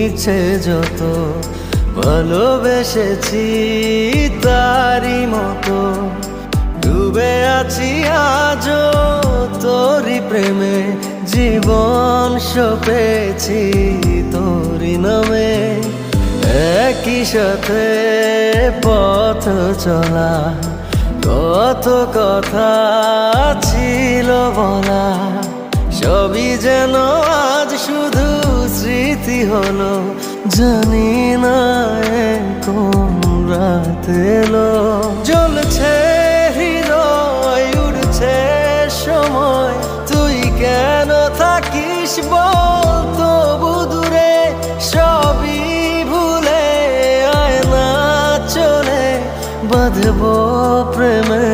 ইচ্ছে যত ভালোবেসেছি তারি মতো ডুবে আছি আজও তোরি প্রেমে জীবন সপেছি তোরি নামে একই সাথে পথ চলা কত কথা ছিল বলা সবই যেন আজ শুধু স্মৃতি হলো জানি না কোন রাত এলো জ্বলছে হৃদয় উড়ছে সময় তুই কেন থাকিস বল তবু দূরে সবই ভুলে আয় না চলে বাঁধবো প্রেমে